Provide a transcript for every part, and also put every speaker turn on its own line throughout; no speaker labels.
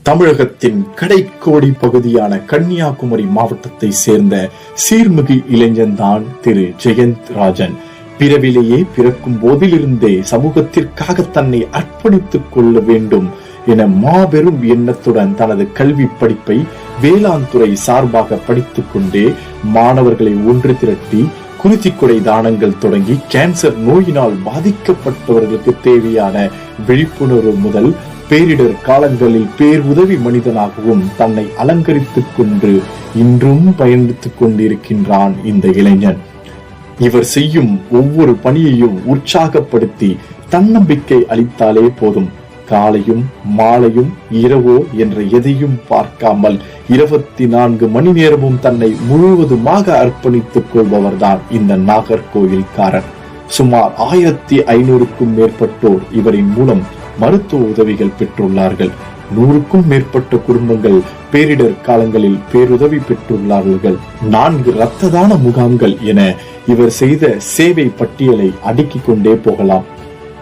தமிழகத்தின் கடைக்கோடி பகுதியான கன்னியாகுமரி மாவட்டத்தை சேர்ந்த சீர்மிகு இளைஞன்தான் திரு ஜெயந்த் ராஜன். பிறவிலேயே பிறக்கும் போதிலிருந்தே சமூகத்திற்காக தன்னை அர்ப்பணித்துக் கொள்ள வேண்டும் என மாபெரும் எண்ணத்துடன் தனது கல்வி படிப்பை வேளாண் துறை சார்பாக படித்துக் கொண்டே மாணவர்களை ஒன்று திரட்டி குருதிக்கொடை தானங்கள் தொடங்கி கேன்சர் நோயினால் பாதிக்கப்பட்டவர்களுக்கு தேவையான விழிப்புணர்வு முதல் பேரிடர் காலங்களில் பேருதவி மனிதனாகவும் தன்னை அலங்கரித்துக் கொண்டு இன்றும் பயணித்துக் கொண்டிருக்கின்றான் இந்த இளைஞன். இவர் செய்யும் ஒவ்வொரு பணியையும் உற்சாகப்படுத்தி தன்னம்பிக்கை அளித்தாலே போதும். காலையும் மாலையும் இரவோ என்ற எதையும் பார்க்காமல் 24 மணி நேரமும் தன்னை முழுவதுமாக அர்ப்பணித்துக் கொள்பவர்தான் இந்த நாகர்கோயில்காரர். சுமார் 1500க்கும் மேற்பட்டோர் இவரின் மூலம் மருத்துவ உதவிகள் பெற்றுள்ளார்கள். 100க்கும் மேற்பட்ட குடும்பங்கள் பேரிடர் காலங்களில் பேருதவி பெற்றுள்ளார்கள். 4 இரத்த தான முகாம்கள் என இவர் செய்த சேவை பட்டியலை அடுக்கிக் கொண்டே போகலாம்.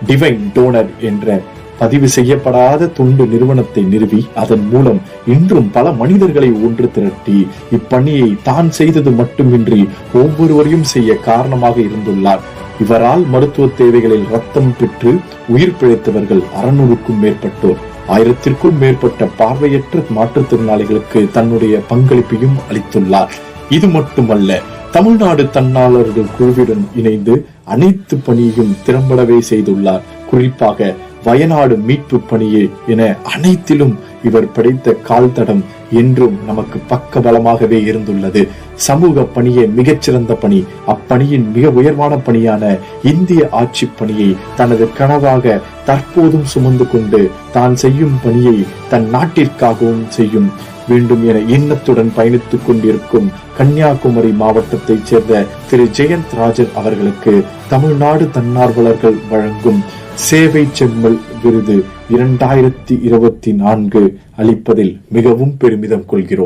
டிவைன் டோனர் என்ற பதிவு செய்யப்படாத தொண்டு நிறுவனத்தை நிறுவி அதன் மூலம் இன்றும் பல மனிதர்களை ஒன்று திரட்டி இப்பணியை தான் செய்தது மட்டுமின்றி ஒவ்வொருவரையும் செய்ய காரணமாக இருந்துள்ளார். இவரால் மருத்துவ தேவைகளில் ரத்தம் பெற்று உயிர் பிழைத்தவர்கள் 600க்கும் மேற்பட்டோர், 1000த்திற்கும் மேற்பட்ட பார்வையற்ற மாற்றுத்திறனாளிகளுக்கு தன்னுடைய பங்களிப்பையும் அளித்துள்ளார். இது மட்டுமல்ல, தமிழ்நாடு தன்னாளர்கள் குழுவுடன் இணைந்து அனைத்து பணியையும் திறம்படவே செய்துள்ளார். குறிப்பாக வயநாடு மீட்பு பணியே என அனைத்திலும் இவர் படைத்த கால் தடம் என்றும் நமக்கு பக்க பலமாகவே இருந்துள்ளது. சமூக பணியே மிகச்சிறந்த பணி. அப்பணியின் மிக உயர்வான பணியான இந்திய ஆட்சி பணியை தனது கனவாக தற்போதும் சுமந்து கொண்டு தான் செய்யும் பணியை தன் நாட்டிற்காகவும் செய்யும் வேண்டும் என எண்ணத்துடன் பயணித்துக் கொண்டிருக்கும் கன்னியாகுமரி மாவட்டத்தைச் சேர்ந்த திரு ஜெயந்த் ராஜன் அவர்களுக்கு தமிழ்நாடு தன்னார்வலர்கள் வழங்கும் சேவை செம்மல் விருது 2024 அளிப்பதில் மிகவும் பெருமிதம் கொள்கிறோம்.